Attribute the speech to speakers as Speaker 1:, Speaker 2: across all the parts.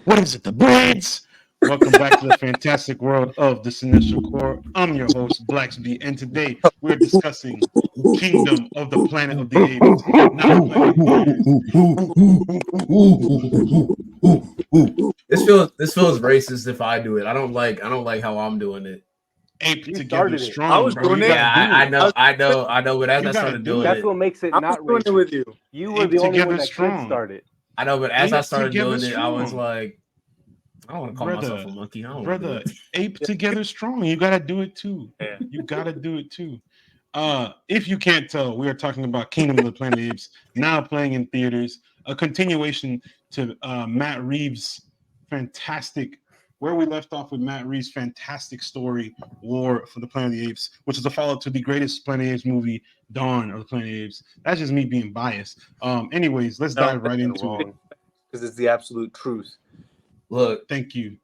Speaker 1: What is it? The breeds? Welcome back to the fantastic world of the Cinestro Core. I'm your host, Blacksby, and today we're discussing Kingdom of the Planet of the Apes, not Planet of the Apes.
Speaker 2: This feels racist if I do it. I don't like how I'm doing it.
Speaker 1: Ape
Speaker 3: You
Speaker 1: Together
Speaker 3: started it.
Speaker 1: Strong,
Speaker 4: I was
Speaker 1: bro.
Speaker 4: doing
Speaker 1: You
Speaker 4: it.
Speaker 1: gotta
Speaker 2: Yeah,
Speaker 1: do it.
Speaker 2: I know. But as
Speaker 1: You
Speaker 2: I
Speaker 1: gotta
Speaker 2: started
Speaker 1: do
Speaker 2: doing
Speaker 1: it.
Speaker 3: That's
Speaker 2: it,
Speaker 3: what makes it
Speaker 4: I
Speaker 3: not
Speaker 4: was doing it
Speaker 3: racist.
Speaker 4: with you.
Speaker 3: You were
Speaker 1: Ape
Speaker 3: the only
Speaker 1: Together
Speaker 3: one that
Speaker 1: Strong.
Speaker 3: could start it.
Speaker 2: I know. But as I
Speaker 1: Ape
Speaker 2: started
Speaker 1: Together
Speaker 2: doing it, I was
Speaker 1: Strong.
Speaker 2: like, I don't want to call myself a monkey. I don't want to do
Speaker 1: Brother,
Speaker 2: it.
Speaker 1: Ape Together Strong. You gotta do it too.
Speaker 4: Yeah.
Speaker 1: You gotta do it too. If you can't tell, we are talking about Kingdom of the Planet of the Apes, now playing in theaters, a continuation to Matt Reeves' fantastic, where we left off with Matt Reeves' fantastic story, War for the Planet of the Apes, which is a follow-up to the greatest Planet of the Apes movie, Dawn of the Planet of the Apes. That's just me being biased. Anyways, let's dive right into it.
Speaker 4: Because it's the absolute truth.
Speaker 2: Look,
Speaker 1: Thank you.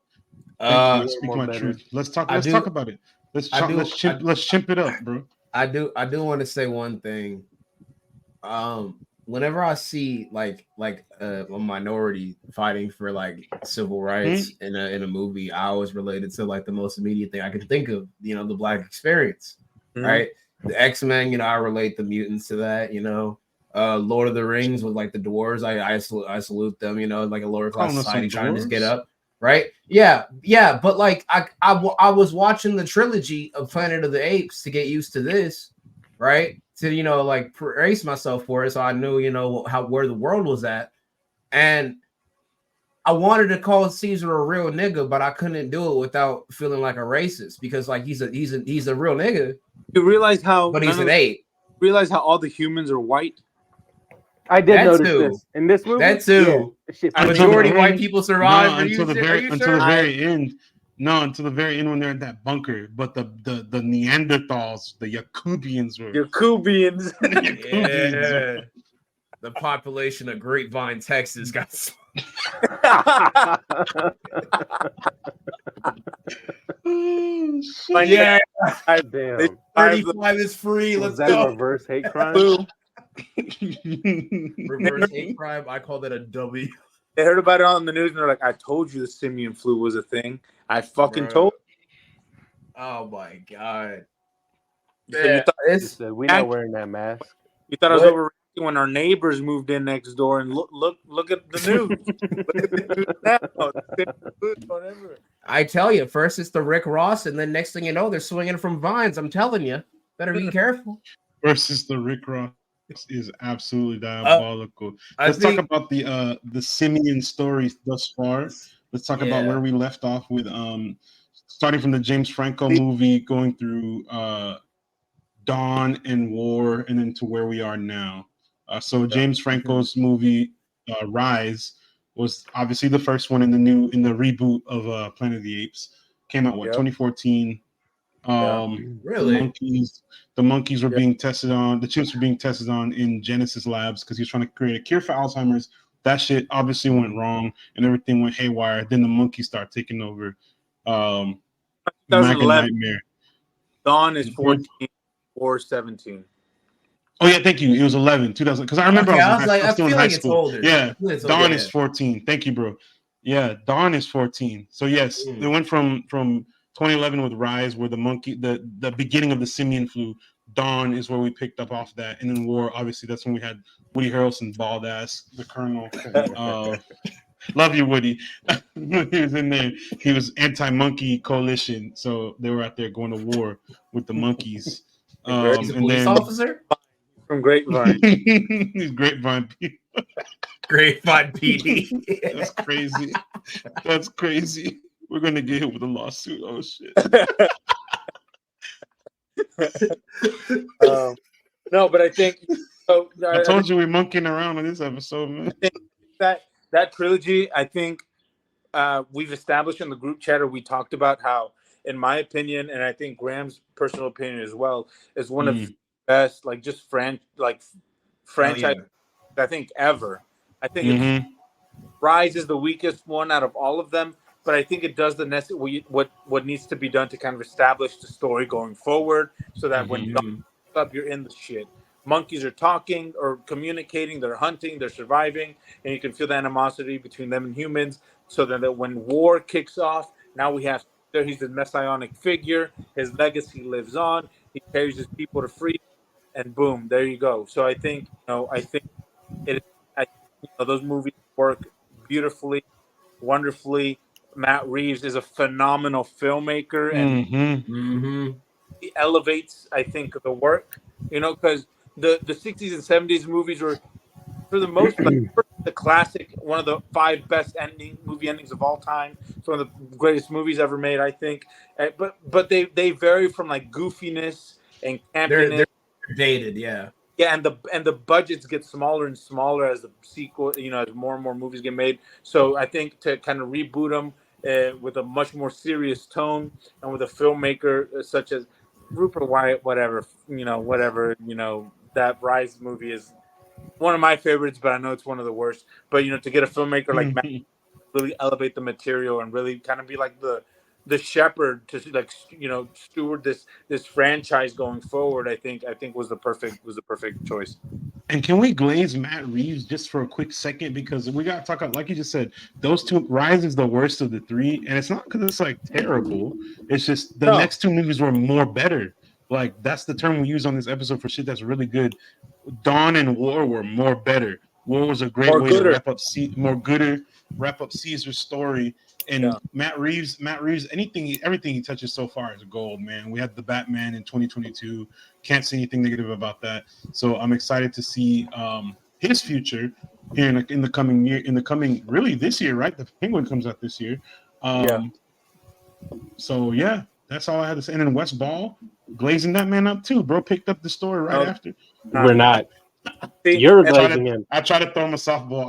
Speaker 1: Thank you. I speak
Speaker 3: more
Speaker 1: my
Speaker 3: better.
Speaker 1: truth. Let's talk.
Speaker 2: I
Speaker 1: Let's
Speaker 2: do-
Speaker 1: talk about it. Let's chimp it up, bro.
Speaker 2: I do want to say one thing. Whenever I see like a minority fighting for like civil rights in a movie, I always relate it to like the most immediate thing I can think of. You know, the Black experience, right? The X-Men. You know, I relate the mutants to that. You know, Lord of the Rings with like the dwarves. I salute them. You know, like a lower class
Speaker 1: Calling us
Speaker 2: society
Speaker 1: some
Speaker 2: trying to just get
Speaker 1: dwarves?
Speaker 2: up. Right? Yeah. But like I was watching the trilogy of Planet of the Apes to get used to this, right? To like brace myself for it, so I knew where the world was at, and I wanted to call Caesar a real nigga, but I couldn't do it without feeling like a racist because like he's a real nigga,
Speaker 4: You realize how
Speaker 2: but he's an ape.
Speaker 4: realize how all the humans are white?
Speaker 3: I did
Speaker 2: That
Speaker 3: notice
Speaker 2: too.
Speaker 3: this in this movie.
Speaker 2: That too.
Speaker 3: Yeah, shit,
Speaker 4: I-
Speaker 2: Majority
Speaker 1: Until the
Speaker 2: white
Speaker 1: end.
Speaker 2: people survive.
Speaker 1: No, until the very end. No, until the very end when they're in that bunker. But the Neanderthals, the Yakubians were.
Speaker 4: Yakubians.
Speaker 1: The Yakubians were-
Speaker 2: Yeah. The population of Grapevine, Texas got
Speaker 1: Oh, shit.
Speaker 4: Like,
Speaker 2: yeah.
Speaker 3: Damn.
Speaker 2: 35 is free.
Speaker 3: Was
Speaker 2: Let's
Speaker 3: that a
Speaker 2: go.
Speaker 3: reverse hate crime?
Speaker 4: Flu.
Speaker 2: Reverse hate crime. I call that a W.
Speaker 4: They heard about it on the news and they're like, I told you the simian flu was a thing. I fucking
Speaker 2: Bruh.
Speaker 4: told
Speaker 2: Oh my god.
Speaker 4: you. So you
Speaker 2: Yeah,
Speaker 4: thought,
Speaker 3: He
Speaker 2: it's
Speaker 3: said, "We not wearing that mask."
Speaker 4: you thought I was
Speaker 2: What?
Speaker 4: overreacting when our neighbors moved in next door and look at the news. Look at the news now. The simian flu is going everywhere.
Speaker 2: I tell you, first it's the Rick Ross, and then next thing you know, they're swinging from vines. I'm telling you, better be careful.
Speaker 1: Versus the Rick Ross is absolutely diabolical. Let's talk about the simian stories thus far. Let's talk about where we left off with starting from the James Franco movie, going through Dawn and War, and then to where we are now. So James Franco's movie Rise was obviously the first one in the reboot of Planet of the Apes. Came out 2014.
Speaker 2: Really?
Speaker 1: The monkeys were being tested on. The chimps were being tested on in Genesis Labs because he was trying to create a cure for Alzheimer's. That shit obviously went wrong, and everything went haywire. Then the monkeys start taking over. Mac and
Speaker 4: 2011.
Speaker 1: Nightmare.
Speaker 4: Dawn is 14 or 17.
Speaker 1: Oh yeah, thank you. It was 11, 2000. Because I remember
Speaker 2: Okay,
Speaker 1: I was
Speaker 2: I
Speaker 1: still in
Speaker 2: feel
Speaker 1: high
Speaker 2: like it's
Speaker 1: school.
Speaker 2: older.
Speaker 1: Yeah,
Speaker 2: It's
Speaker 1: Dawn
Speaker 2: older,
Speaker 1: is 14. Thank you, bro. Yeah, Dawn is 14. So yes, it went from 2011 with Rise, where the beginning of the simian flu. Dawn is where we picked up off that, and then War. Obviously, that's when we had Woody Harrelson, bald ass, the Colonel. Love you, Woody. He was in there. He was anti-monkey coalition, so they were out there going to war with the monkeys.
Speaker 2: He's a police officer.
Speaker 4: From Grapevine.
Speaker 1: He's Grapevine.
Speaker 2: Grapevine PD.
Speaker 1: That's crazy. That's crazy. We're gonna get hit with a lawsuit. Oh shit.
Speaker 4: No, but I think so.
Speaker 1: I told you we're monkeying around on this episode, man.
Speaker 4: That trilogy, I think we've established in the group chat, or we talked about how, in my opinion, and I think Graham's personal opinion as well, is one of the best, like just franchise, I think ever. I think it's, Rise is the weakest one out of all of them, but I think it does the necessary what needs to be done to kind of establish the story going forward, so that when you up, you're in the shit. Monkeys are talking or communicating, they're hunting, they're surviving, and you can feel the animosity between them and humans so that when war kicks off, now we have there. He's the messianic figure. His legacy lives on. He carries his people to freedom, and boom, there you go. So I think it. I, those movies work beautifully, wonderfully. Matt Reeves is a phenomenal filmmaker, and he elevates, I think, the work. Because the 60s and 70s movies were, for the most, like the classic, one of the 5 best movie endings of all time. It's one of the greatest movies ever made, I think. But they vary from like goofiness and campiness.
Speaker 2: They're dated, yeah.
Speaker 4: Yeah, and the budgets get smaller and smaller as the sequel, as more and more movies get made. So I think to kind of reboot them with a much more serious tone and with a filmmaker such as Rupert Wyatt, whatever, that Rise movie is one of my favorites, but I know it's one of the worst. But to get a filmmaker like Matt really elevate the material and really kind of be like the shepherd to like steward this franchise going forward, I think was the perfect choice.
Speaker 1: And can we glaze Matt Reeves just for a quick second, because we got to talk about, like you just said, those two. Rise is the worst of the 3, and it's not because it's like terrible. It's just the next 2 movies were more better. Like that's the term we use on this episode for shit that's really good. Dawn and War were more better. War was a great way to wrap up Caesar's story. And Matt Reeves, everything he touches so far is gold, man. We had the Batman in 2022. Can't say anything negative about that. So I'm excited to see his future here in the coming year. Really this year, right? The Penguin comes out this year. So yeah, that's all I had to say. And then West Ball glazing that man up too, bro. Picked up the story right after.
Speaker 3: We're not. You're glazing him.
Speaker 1: I try to throw him a softball.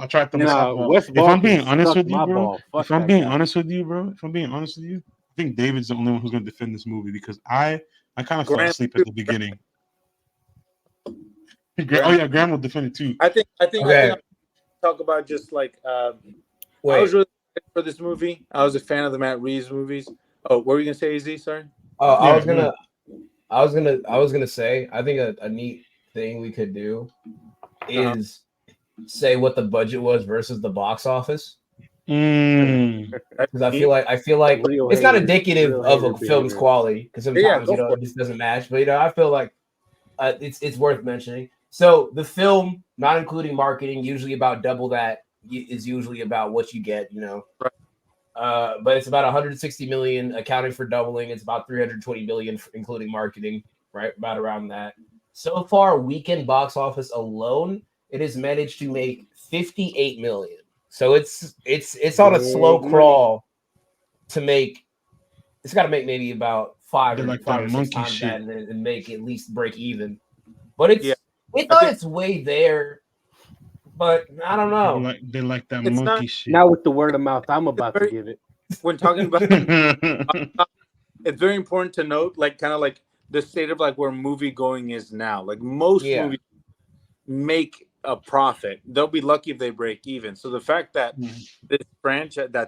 Speaker 3: West
Speaker 1: If
Speaker 3: Ball
Speaker 1: I'm being honest with you, bro.
Speaker 3: If I'm being honest with you,
Speaker 1: I think David's the only one who's going to defend this movie, because I kind of fell asleep at the beginning. Graham will defend it too.
Speaker 4: I think I'll talk about just like I was really excited for this movie. I was a fan of the Matt Reeves movies. Oh, what were you gonna say, Az? Sorry.
Speaker 2: I was gonna say, I think a neat thing we could do is say what the budget was versus the box office. Because I feel like it's not indicative of a film's quality, because sometimes it just doesn't match. But I feel like it's worth mentioning. So the film, not including marketing, usually about double that, is usually about what you get.
Speaker 4: Right.
Speaker 2: But it's about 160 million, accounting for doubling. It's about 320 million, including marketing, right? About around that. So far, weekend box office alone, it has managed to make 58 million. So it's on a slow crawl to make. It's got to make maybe about five or 6 times that, and make at least break even. But it's it's way there. But I don't know.
Speaker 1: They like that monkey shit.
Speaker 3: Now with the word of mouth, I'm about to give it.
Speaker 4: When talking about, it's very important to note, like kind of like the state of like where movie going is now. Like most movies make a profit. They'll be lucky if they break even. So the fact that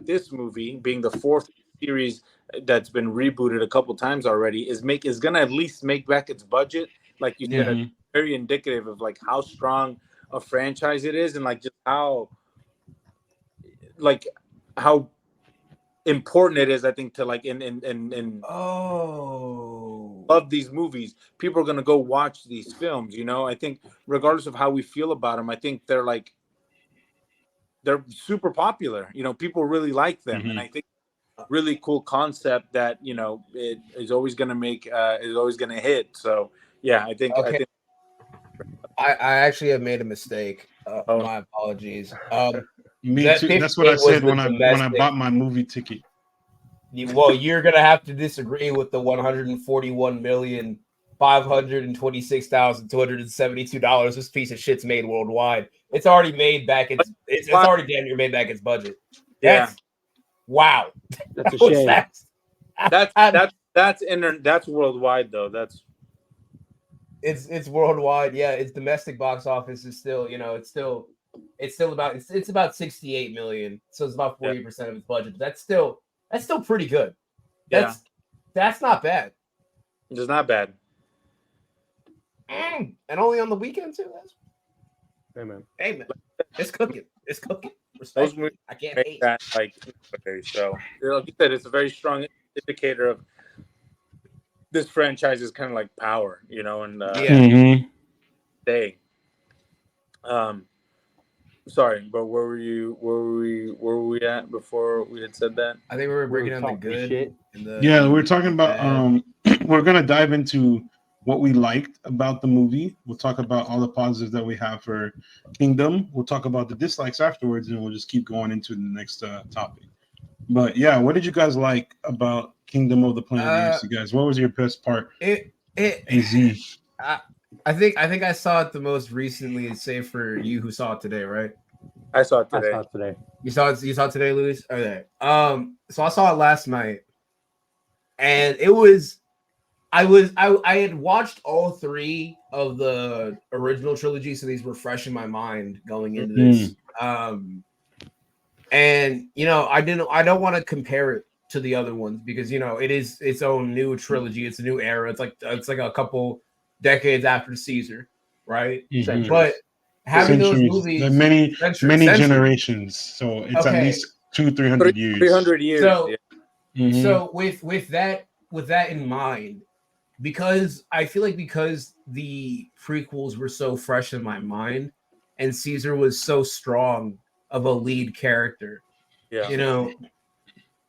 Speaker 4: this movie being the 4th series that's been rebooted a couple times already is gonna at least make back its budget. Like you said, very indicative of like how strong a franchise it is, and like just how important it is, I think, to like love these movies. People are gonna go watch these films. I think regardless of how we feel about them, I think they're super popular. People really like them, and I think really cool concept that it is always gonna hit. So yeah, I think.
Speaker 2: I actually have made a mistake. My apologies.
Speaker 1: Me too. That's what I said when I bought my movie ticket.
Speaker 2: Well, you're gonna have to disagree with the $141,526,272 this piece of shit's made worldwide. It's already made back it's already damn near made back its budget. Wow.
Speaker 3: That's a shame.
Speaker 4: That's worldwide though.
Speaker 2: It's worldwide. Yeah, its domestic box office is still, it's about 68 million. So it's about 40% of its budget. But that's still pretty good. That's not bad.
Speaker 4: It's not bad.
Speaker 2: And only on the weekend too.
Speaker 3: Amen.
Speaker 2: Amen. It's cooking. It's cooking.
Speaker 4: Most movies
Speaker 2: I can't
Speaker 4: make
Speaker 2: hate
Speaker 4: that like so. Like you said, it's a very strong indicator of this franchise is kind of like power, you know, and they. Sorry, but where were you? Where were we at before we had said that?
Speaker 2: I think we were breaking down the good.
Speaker 3: Shit.
Speaker 1: Yeah, we're talking about we're gonna dive into what we liked about the movie. We'll talk about all the positives that we have for Kingdom. We'll talk about the dislikes afterwards, and we'll just keep going into the next topic. But yeah, what did you guys like about Kingdom of the Planet of the Apes, you guys? What was your best part?
Speaker 2: I think I saw it the most recently, save for you who saw it today, right?
Speaker 4: I saw it today.
Speaker 2: You saw it today, Luis? Okay. So I saw it last night, and it was I had watched all 3 of the original trilogy, so these were fresh in my mind going into this. And you know, I don't want to compare it to the other ones because you know it is its own new trilogy. It's a new era. It's like a couple decades after Caesar, right? But having those movies,
Speaker 1: many generations, so it's at least 200-300 years.
Speaker 4: 300 years.
Speaker 2: So with that in mind, because I feel like because the prequels were so fresh in my mind, and Caesar was so strong of a lead character, you know,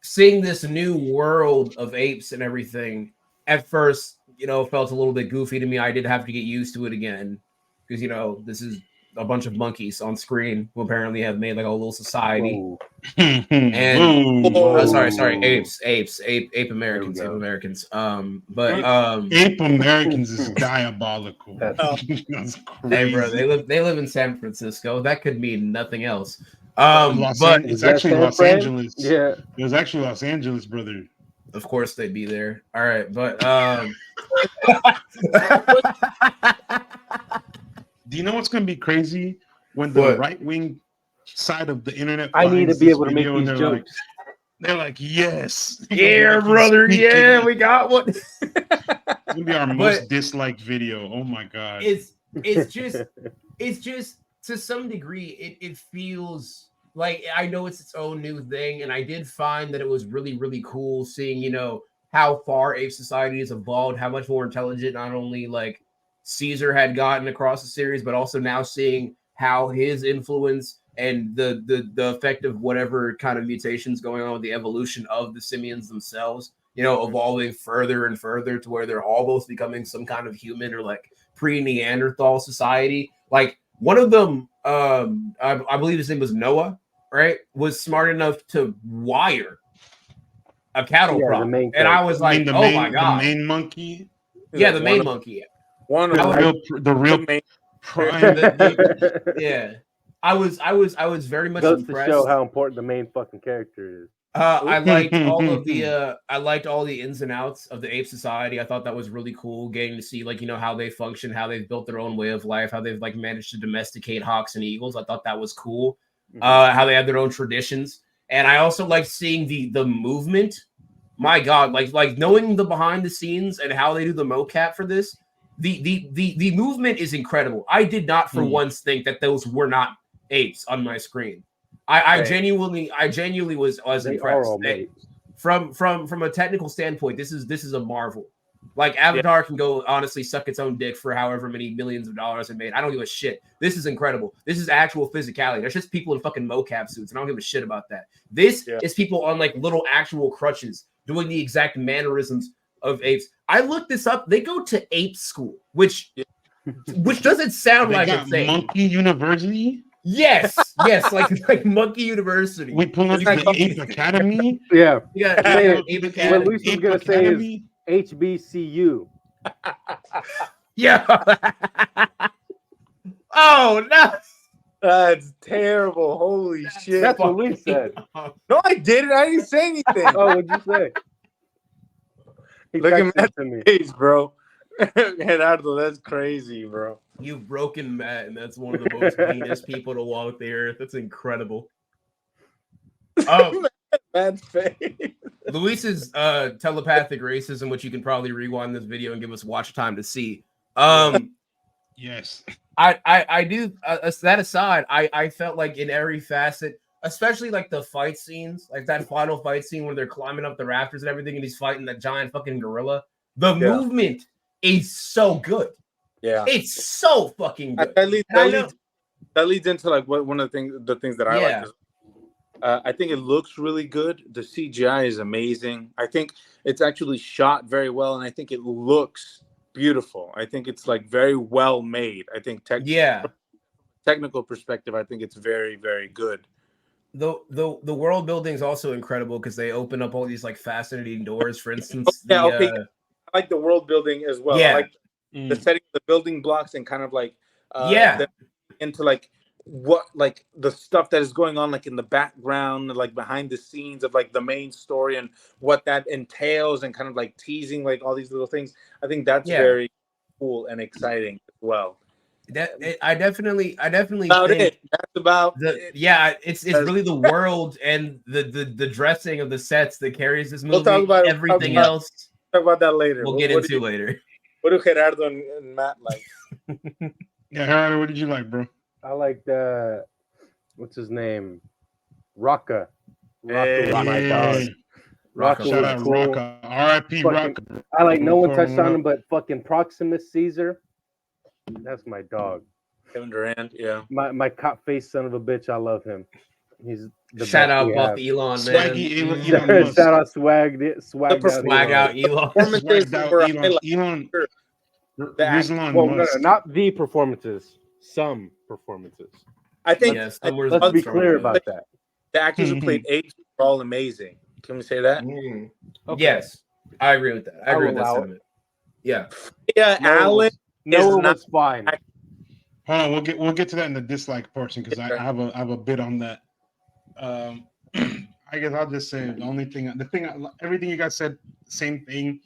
Speaker 2: seeing this new world of apes and everything at first, you know, felt a little bit goofy to me. I did have to get used to it again because, you know, this is a bunch of monkeys on screen who apparently have made like a little society. And sorry, apes, ape Americans.
Speaker 1: Ape Americans is diabolical.
Speaker 2: That's crazy. Hey, bro, they live in San Francisco. That could mean nothing else.
Speaker 1: It's actually Los Angeles.
Speaker 3: Yeah,
Speaker 1: it was actually Los Angeles, brother.
Speaker 2: Of course they'd be there. All right, but
Speaker 1: do you know what's gonna be crazy when the right-wing side of the internet
Speaker 3: I need to be able to make these jokes.
Speaker 1: They're like, yes,
Speaker 2: yeah, brother, yeah, we got one.
Speaker 1: It's gonna be our most disliked video. Oh my god,
Speaker 2: it's just to some degree it feels like, I know it's its own new thing, and I did find that it was really, really cool seeing, you know, how far ape society has evolved, how much more intelligent not only like Caesar had gotten across the series, but also now seeing how his influence and the effect of whatever kind of mutations going on with the evolution of the simians themselves, you know, evolving further and further to where they're almost becoming some kind of human or like pre-Neanderthal society. Like one of them, I believe his name was Noah, right, was smart enough to wire a cattle prop. And I was like, oh my god,
Speaker 1: the main monkey.
Speaker 2: Yeah, the main monkey.
Speaker 1: One of the real main prime.
Speaker 2: Yeah. I was very much
Speaker 3: goes
Speaker 2: impressed.
Speaker 3: To show how important the main fucking character is.
Speaker 2: I liked all of the I liked all the ins and outs of the ape society. I thought that was really cool, getting to see like, you know, how they function, how they've built their own way of life, how they've like managed to domesticate hawks and eagles. I thought that was cool. How they have their own traditions. And I also like seeing the movement. My god, like knowing the behind the scenes and how they do the mocap for this. The movement is incredible. I did not for once think that those were not apes on my screen. I genuinely was impressed. From a technical standpoint, this is a marvel. Like Avatar can go honestly suck its own dick for however many millions of dollars it made. I don't give a shit. This is incredible. This is actual physicality. There's just people in fucking mocap suits, and I don't give a shit about that. This is people on like little actual crutches doing the exact mannerisms of apes. I looked this up. They go to ape school, which doesn't sound like a thing.
Speaker 1: Monkey University.
Speaker 2: Yes, like Monkey University.
Speaker 1: We pull up the Ape Academy.
Speaker 3: Yeah.
Speaker 2: Ape Academy.
Speaker 3: What Luis was gonna say is HBCU.
Speaker 2: Yeah. Oh no.
Speaker 4: That's terrible. Holy shit.
Speaker 3: That's what Luis said.
Speaker 4: No, I didn't. I didn't say anything.
Speaker 3: Oh, what'd you say?
Speaker 4: Look at Matt's face, bro. That's crazy, bro.
Speaker 2: You've broken Matt, and that's one of the most meanest people to walk the earth. That's incredible.
Speaker 4: Matt's face.
Speaker 2: Luis's telepathic racism, which you can probably rewind this video and give us watch time to see.
Speaker 1: Yes.
Speaker 2: I do. That aside, I felt like in every facet, especially like the fight scenes, like that final fight scene where they're climbing up the rafters and everything, and he's fighting that giant fucking gorilla. The movement is so good.
Speaker 4: Yeah,
Speaker 2: it's so fucking good.
Speaker 4: That leads into like one of the things that I like. Is, I think it looks really good. The CGI is amazing. I think it's actually shot very well, and I think it looks beautiful. I think it's like very well made. I think technical perspective, I think it's very, very good.
Speaker 2: The world building is also incredible because they open up all these like fascinating doors. For instance,
Speaker 4: I like the world building as well.
Speaker 2: Yeah.
Speaker 4: I like the setting of the building blocks and kind of like into like what like the stuff that is going on like in the background, like behind the scenes of like the main story and what that entails, and kind of like teasing like all these little things. I think that's very cool and exciting as well.
Speaker 2: I definitely
Speaker 4: about
Speaker 2: think
Speaker 4: it. That's about
Speaker 2: it's really the world and the dressing of the sets that carries this movie.
Speaker 4: We'll talk about
Speaker 2: everything else.
Speaker 4: Talk about that later.
Speaker 2: We'll get into later.
Speaker 4: What do Gerardo and Matt like?
Speaker 1: Yeah, Gerardo, what did you like, bro?
Speaker 3: I like the what's his name, Rocca.
Speaker 4: Hey,
Speaker 3: my dog.
Speaker 1: Rocca, shout out cool. Rocca. R.I.P. Rocca.
Speaker 3: I like no one touched on him, but fucking Proximus Caesar. That's my dog.
Speaker 4: Kevin Durant, yeah.
Speaker 3: My cop face son of a bitch. I love him. He's the
Speaker 2: shout out Buff Elon, man.
Speaker 1: Elon
Speaker 3: shout out swag out Elon.
Speaker 1: Performances Elon.
Speaker 3: Well, not the performances. Some performances.
Speaker 4: I think.
Speaker 3: Let's be clear about that.
Speaker 4: The actors who played Apes were all amazing. Can we say that?
Speaker 2: Okay. Yes, I agree with that. I agree with that sentiment. Yeah.
Speaker 4: Yeah, Alan.
Speaker 3: No, was fine.
Speaker 1: Hold on, we'll get to that in the dislike portion because I have a bit on that. I guess I'll just say everything you guys said, same thing.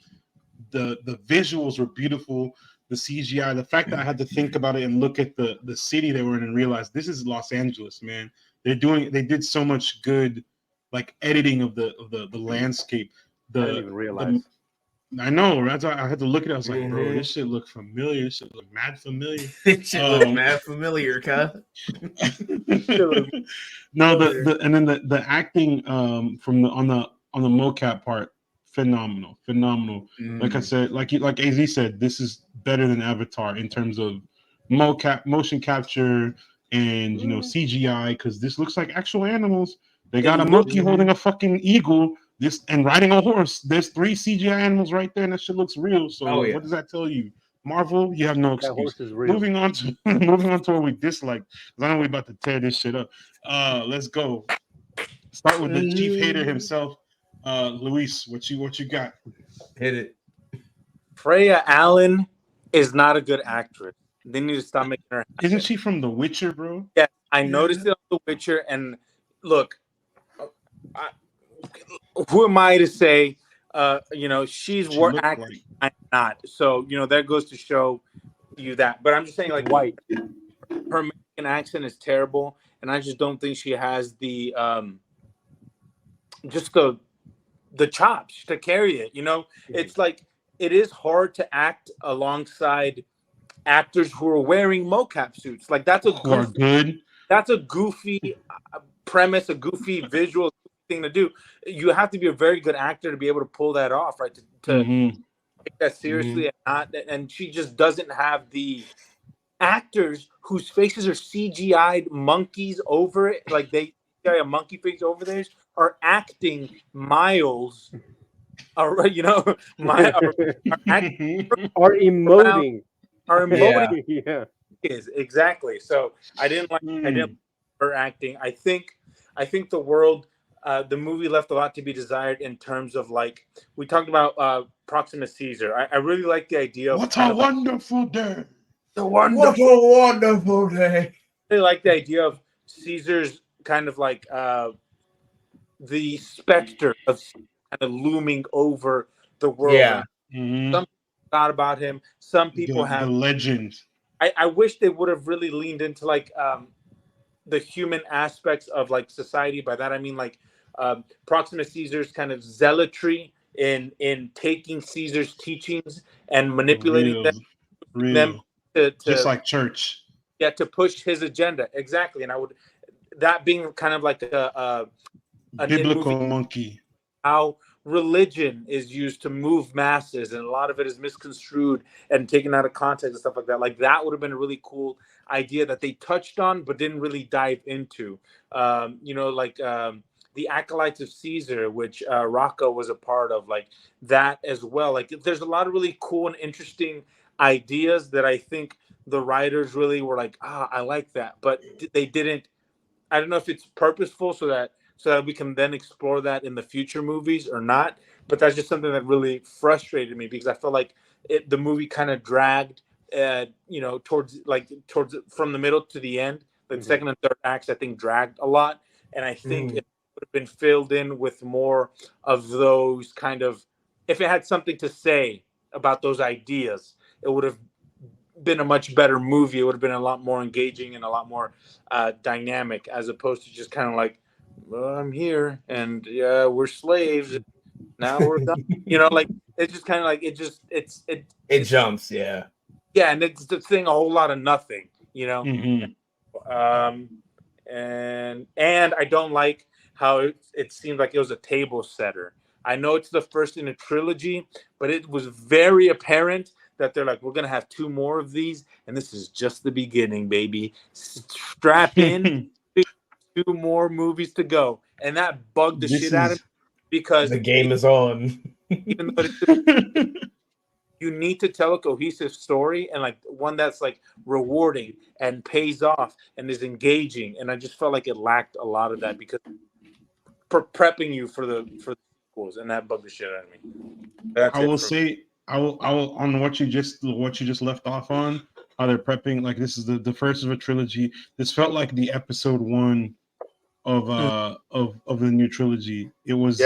Speaker 1: The visuals were beautiful. The CGI, the fact that I had to think about it and look at the city they were in and realize this is Los Angeles, man. They did so much good, like editing of the landscape.
Speaker 3: I didn't even realize.
Speaker 1: I know. That's why I had to look at it. I was like, bro, this shit look familiar. This shit look mad familiar.
Speaker 2: This shit look mad familiar, cuz.
Speaker 1: No, and then the acting from on the mocap part, phenomenal. Like I said, like AZ said, this is better than Avatar in terms of motion capture and CGI, because this looks like actual animals. They got a monkey holding a fucking eagle. And riding a horse. There's 3 CGI animals right there, and that shit looks real. So what does that tell you? Marvel, you have no excuse.
Speaker 3: That horse is real.
Speaker 1: Moving on to what we dislike. I know we're about to tear this shit up. Let's go. Start with the chief hater himself. Luis, what you got?
Speaker 2: Hit it.
Speaker 4: Freya Allen is not a good actress. They need to stop making her happen.
Speaker 1: Isn't she from The Witcher, bro?
Speaker 4: Yeah, I noticed it on The Witcher, and look, who am I to say, she's more active. Like. I'm not. So, that goes to show you that. But I'm just saying, like,
Speaker 3: white.
Speaker 4: Her American accent is terrible, and I just don't think she has the the chops to carry it. It's like it is hard to act alongside actors who are wearing mocap suits. Like that's a goofy premise, a goofy visual thing to do. You have to be a very good actor to be able to pull that off, right? To take that seriously and she just doesn't have the actors whose faces are CGI'd monkeys over it, like they CGI a monkey face over theirs, are acting miles. Are emoting. Yeah. Is exactly. So I didn't like her acting. I think the world, the movie left a lot to be desired in terms of, like, we talked about Proximus Caesar. I really like the idea of
Speaker 1: what a wonderful day.
Speaker 2: What a wonderful day.
Speaker 4: I really like the idea of Caesar's kind of like the specter of kind of looming over the world.
Speaker 2: Yeah.
Speaker 4: Some people thought about him. Some people have
Speaker 1: the legend.
Speaker 4: I wish they would have really leaned into like the human aspects of like society. By that I mean like Proximus Caesar's kind of zealotry in taking Caesar's teachings and manipulating them
Speaker 1: to just like church.
Speaker 4: to push his agenda. Exactly. And that being kind of like a
Speaker 1: biblical monkey.
Speaker 4: How religion is used to move masses, and a lot of it is misconstrued and taken out of context and stuff like that. Like that would have been a really cool idea that they touched on but didn't really dive into. The Acolytes of Caesar, which Rocco was a part of, like that as well. Like there's a lot of really cool and interesting ideas that I think the writers really were like, I like that, but they didn't. I don't know if it's purposeful so that we can then explore that in the future movies or not. But that's just something that really frustrated me because I felt like the movie kind of dragged, towards from the middle to the end. The second and third acts, I think, dragged a lot. And I think it would have been filled in with more of those kind of, if it had something to say about those ideas, it would have been a much better movie. It would have been a lot more engaging and a lot more dynamic, as opposed to just kind of like, well, I'm here and yeah, we're slaves. Now we're done. Like it's just kind of like it
Speaker 2: jumps, yeah,
Speaker 4: and it's the thing, a whole lot of nothing,
Speaker 1: Mm-hmm.
Speaker 4: And I don't like how it seemed like it was a table setter. I know it's the first in a trilogy, but it was very apparent that they're like, we're gonna have 2 more of these, and this is just the beginning, baby. Strap in. 2 more movies to go, and that bugged the shit out of me because
Speaker 2: the game is on.
Speaker 4: Even though you need to tell a cohesive story and like one that's like rewarding and pays off and is engaging, and I just felt like it lacked a lot of that because prepping you for the sequels, and that bugged the shit out of me.
Speaker 1: I will on what you just left off on, how they're prepping, like this is the first of a trilogy. This felt like the episode 1 of the new trilogy. It was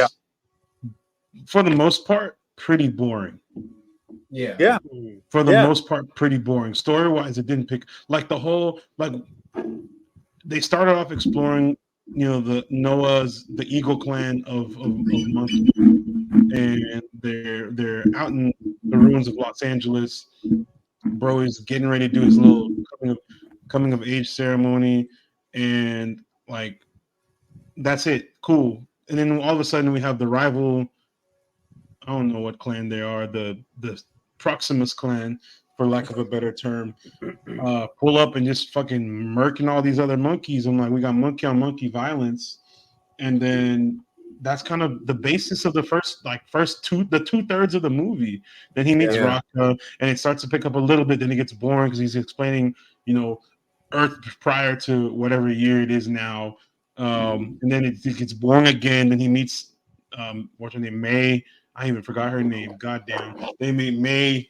Speaker 1: for the most part pretty boring.
Speaker 2: Yeah.
Speaker 1: For the most part pretty boring. Story wise, it didn't pick like the whole, like they started off exploring the Eagle clan of monkeys, and they're out in the ruins of Los Angeles. Bro is getting ready to do his little coming of age ceremony, and like that's it. Cool. And then all of a sudden we have the rival, I don't know what clan they are, the Proximus clan, for lack of a better term, pull up and just fucking murking all these other monkeys. I'm like, we got monkey on monkey violence. And then that's kind of the basis of the first 2/3 of the movie. Then he meets Rocca, and it starts to pick up a little bit. Then it gets boring because he's explaining, Earth prior to whatever year it is now. And then it gets boring again. Then he meets what's her name? May. I even forgot her name. Goddamn. They meet May,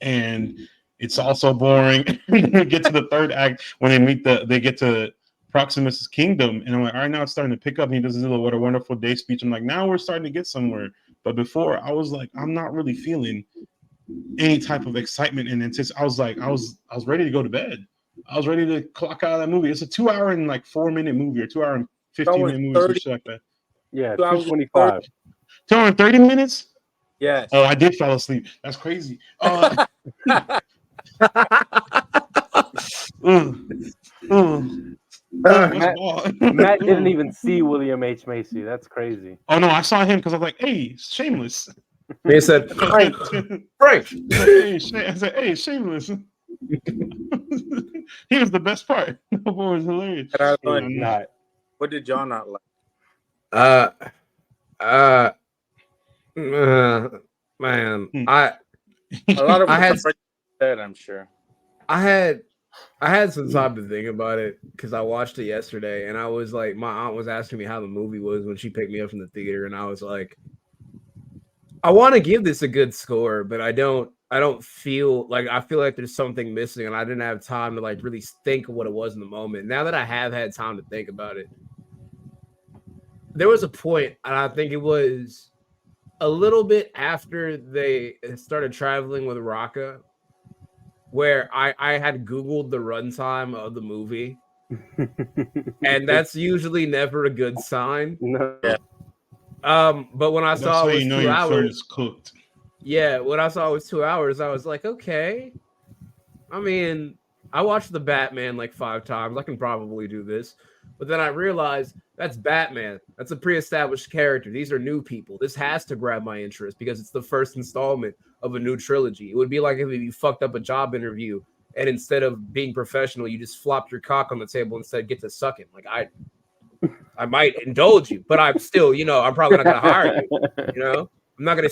Speaker 1: and it's also boring. We get to the third act when they get to Proximus' kingdom, and I'm like, all right, now it's starting to pick up. And he does his little "What a Wonderful Day" speech. I'm like, now we're starting to get somewhere. But before, I was like, I'm not really feeling any type of excitement and anticipation. I was ready to go to bed. I was ready to clock out of that movie. It's a 2-hour and like 4-minute movie, or 2-hour and 15-minute movie, shit like that.
Speaker 3: Yeah, 2:25.
Speaker 1: 2 hours and 30 minutes.
Speaker 4: Yes.
Speaker 1: Oh, I did fall asleep. That's crazy.
Speaker 3: Matt didn't even see William H. Macy. That's crazy.
Speaker 1: Oh no, I saw him because I was like, "Hey, Shameless."
Speaker 2: He said, "Frank."
Speaker 1: I said, "Hey, Shameless." He was the best part. That boy was hilarious.
Speaker 4: What did John not like?
Speaker 2: Man,
Speaker 4: a lot of said, I'm sure.
Speaker 2: I had some time to think about it because I watched it yesterday, and I was like, my aunt was asking me how the movie was when she picked me up from the theater, and I was like, I want to give this a good score, but I don't feel like, I feel like there's something missing, and I didn't have time to like really think of what it was in the moment. Now that I have had time to think about it, there was a point, and I think it was a little bit after they started traveling with Rocca, where I had Googled the runtime of the movie, and that's usually never a good sign.
Speaker 3: No.
Speaker 2: But when I saw it was 2 hours,
Speaker 1: cooked.
Speaker 2: Yeah, when I saw it was 2 hours, I was like, okay. I mean, I watched the Batman like 5 times. I can probably do this. But then I realized that's Batman. That's a pre-established character. These are new people. This has to grab my interest because it's the first installment of a new trilogy. It would be like if you fucked up a job interview and instead of being professional, you just flopped your cock on the table and said, get to sucking. Like I might indulge you, but I'm still, I'm probably not gonna hire you. I'm not gonna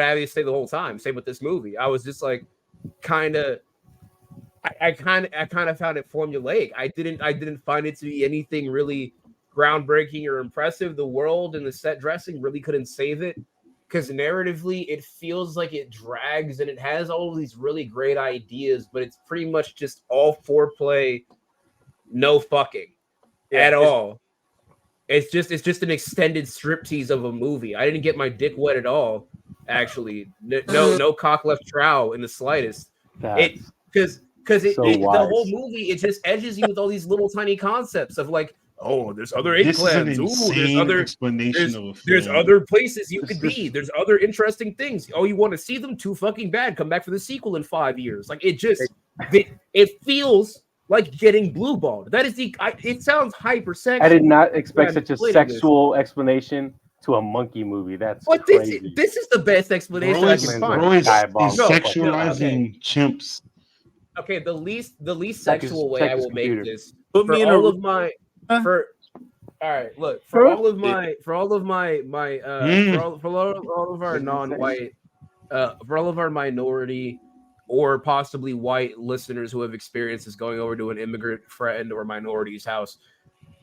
Speaker 2: have you stay the whole time. Same with this movie. I was just like I kind of found it formulaic. I didn't find it to be anything really groundbreaking or impressive. The world and the set dressing really couldn't save it because narratively it feels like it drags and it has all of these really great ideas, but it's pretty much just all foreplay, no fucking at all. It's just an extended striptease of a movie. I didn't get my dick wet at all. Actually, no cock left trow in the slightest. Because the whole movie, it just edges you with all these little tiny concepts of like, oh, there's other ape clans. There's other places you could be. There's other interesting things. Oh, you want to see them? Too fucking bad. Come back for the sequel in 5 years. Like it feels like getting blue balled. That is it sounds hypersexual.
Speaker 3: I did not expect such a sexual explanation to a monkey movie. That's crazy.
Speaker 2: This is the best explanation I can find.
Speaker 1: Sexualizing chimps.
Speaker 2: Okay, the least sexual way I will make this.
Speaker 4: Put me in all of my
Speaker 2: non-white for all of our minority or possibly white listeners who have experiences going over to an immigrant friend or minority's house,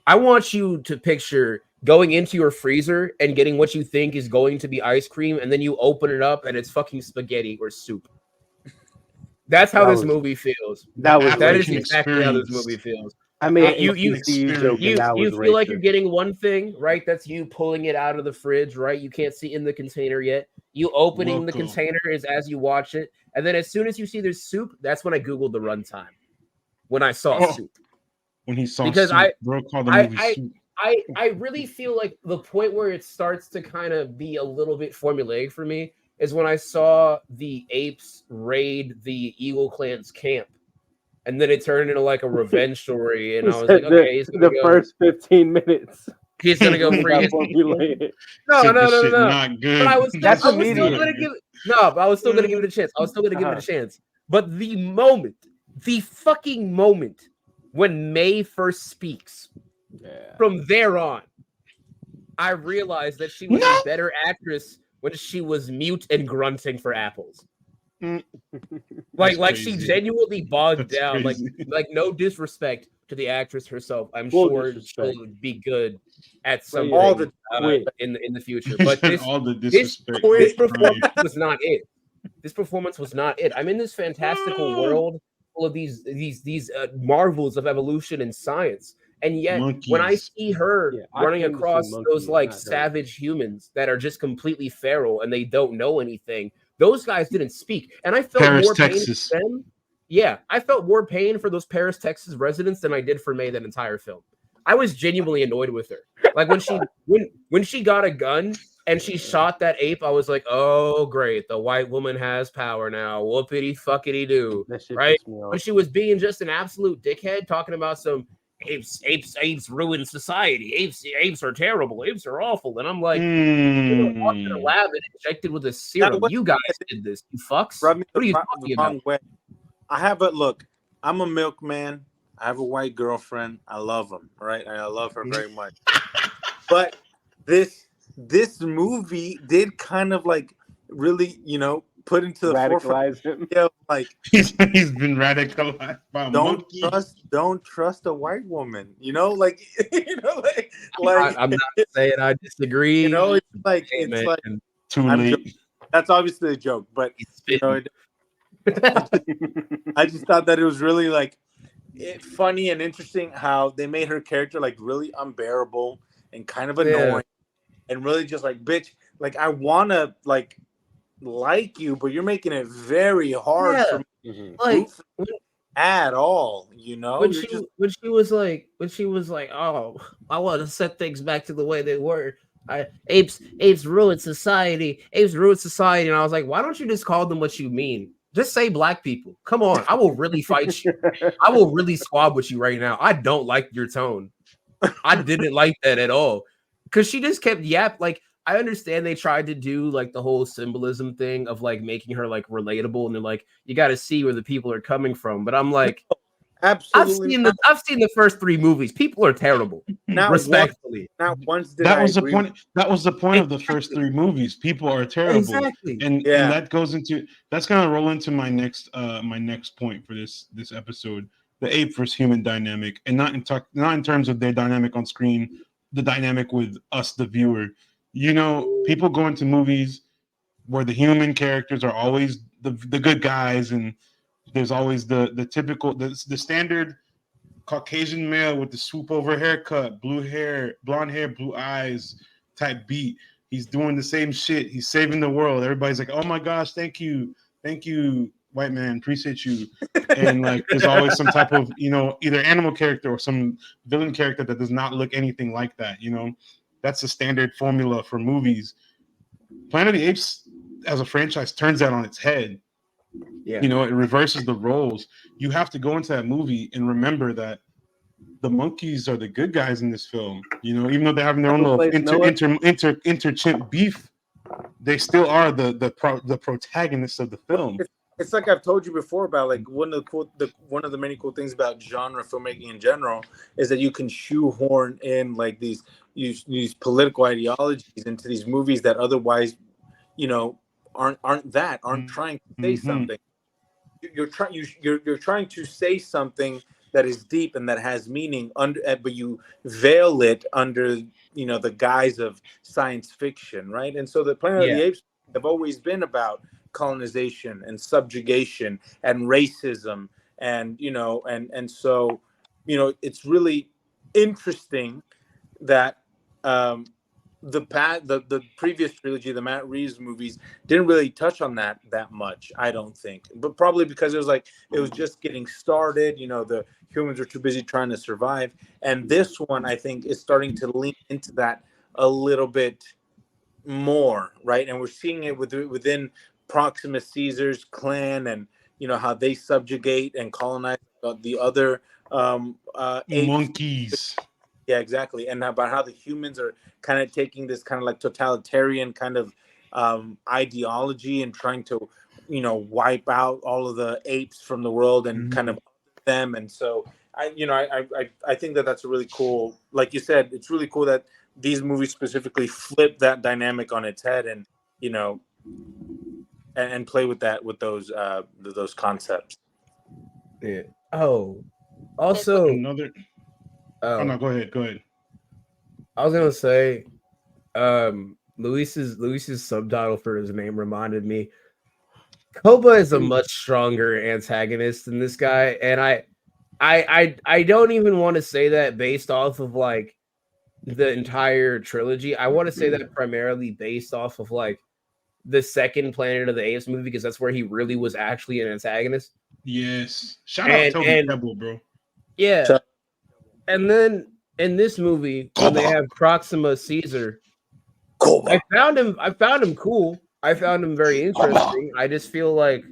Speaker 2: I want you to picture going into your freezer and getting what you think is going to be ice cream, and then you open it up and it's fucking spaghetti or soup. That's how this movie feels. That is exactly how this movie feels.
Speaker 3: I mean,
Speaker 2: you feel like you're getting one thing, right? That's you pulling it out of the fridge, right? You can't see in the container yet. You opening the container is as you watch it, and then as soon as you see there's soup, that's when I googled the runtime. When I saw soup,
Speaker 1: when he saw
Speaker 2: because
Speaker 1: soup, bro called the movie soup.
Speaker 2: I really feel like the point where it starts to kind of be a little bit formulaic for me is when I saw the apes raid the Eagle Clan's camp. And then it turned into like a revenge story. And I was like, okay, he's gonna
Speaker 3: go, first 15 minutes.
Speaker 2: He's going to go free. No.
Speaker 1: Not good.
Speaker 2: But I was still going to give it. No, but I was still going to give it a chance. But the fucking moment when May first speaks, from there on, I realized that she was a better actress when she was mute and grunting for apples. Like she genuinely bogged down. Like no disrespect to the actress herself. I'm sure she'll be good at some point in the future. But this performance was not it. This performance was not it. I'm in this fantastical world full of these marvels of evolution and science. And yet, when I see her running across those like savage humans that are just completely feral and they don't know anything, those guys didn't speak. And I felt more pain for them. Yeah, I felt more pain for those Paris, Texas residents than I did for May that entire film. I was genuinely annoyed with her. Like when she got a gun and she shot that ape, I was like, oh great, the white woman has power now. Whoopity fuckity do. Right? When she was being just an absolute dickhead, talking about some apes ruin society. Apes are terrible. Apes are awful. And I'm like, you were walking in a lab and injected with a serum. You guys did this, you fucks. What are you talking about?
Speaker 4: I'm a milkman. I have a white girlfriend. I love him, right? I love her very much. But this movie did kind of like really, put into the forefront. Him. Yeah, like
Speaker 1: he's been radicalized by
Speaker 4: don't trust a white woman. Like
Speaker 2: I'm not saying I disagree.
Speaker 4: It's like
Speaker 1: too late.
Speaker 4: That's obviously a joke, but I just thought that it was really like funny and interesting how they made her character like really unbearable and kind of annoying and really just like, bitch, like I wanna like you, but you're making it very hard for me at all.
Speaker 2: When she was like, oh, I want to set things back to the way they were. Apes ruin society. And I was like, why don't you just call them what you mean? Just say black people. Come on, I will really fight you. I will really squab with you right now. I don't like your tone. I didn't like that at all. Because she just kept like, I understand they tried to do like the whole symbolism thing of like making her like relatable, and they're like, you got to see where the people are coming from. But I'm like,
Speaker 4: absolutely,
Speaker 2: I've seen the first 3 movies. People are terrible. Respectfully,
Speaker 4: not once did
Speaker 1: that
Speaker 4: I
Speaker 1: was
Speaker 4: agree
Speaker 1: the point. That was the point of the first 3 movies. People are terrible,
Speaker 2: exactly.
Speaker 1: And that goes into that's gonna roll into my next point for this episode: the ape versus human dynamic, and not in terms of their dynamic on screen, the dynamic with us, the viewer. You know, people go into movies where the human characters are always the good guys, and there's always the typical the standard Caucasian male with the swoop over haircut, blonde hair, blue eyes type beat. He's doing the same shit. He's saving the world. Everybody's like, "Oh my gosh, thank you, white man, appreciate you." And like, there's always some type of either animal character or some villain character that does not look anything like that. That's the standard formula for movies. Planet of the Apes as a franchise turns that on its head.
Speaker 2: Yeah.
Speaker 1: It reverses the roles. You have to go into that movie and remember that the monkeys are the good guys in this film. Even though they're having their own little inter-chimp beef, they still are the protagonists of the film.
Speaker 4: It's like I've told you before about like one of the many cool things about genre filmmaking in general is that you can shoehorn in like these political ideologies into these movies that otherwise, aren't trying to say something. You're trying to say something that is deep and that has meaning but you veil it under the guise of science fiction, right? And so the Planet of the Apes have always been about colonization and subjugation and racism, and so it's really interesting that the previous trilogy, the Matt Reeves movies, didn't really touch on that much, I don't think. But probably because it was just getting started. The humans are too busy trying to survive. And this one, I think, is starting to lean into that a little bit more, right? And we're seeing it within Proxima Caesar's clan, and how they subjugate and colonize the other
Speaker 1: monkeys.
Speaker 4: Yeah, exactly. And about how the humans are kind of taking this kind of like totalitarian kind of ideology and trying to, wipe out all of the apes from the world and kind of them. And so I think that that's a really cool, like you said, it's really cool that these movies specifically flip that dynamic on its head and, and play with those concepts.
Speaker 2: Yeah. Oh, also
Speaker 1: another. Oh no, go ahead.
Speaker 2: I was gonna say, Luis's subtitle for his name reminded me. Koba is a much stronger antagonist than this guy, and I don't even want to say that based off of like the entire trilogy. I want to say that primarily based off of like the second Planet of the Apes movie, because that's where he really was actually an antagonist.
Speaker 1: Yes, shout out Toby Kebbell, bro.
Speaker 2: Yeah. And then in this movie, when they have Proxima Caesar, I found him cool. I found him very interesting. I just feel like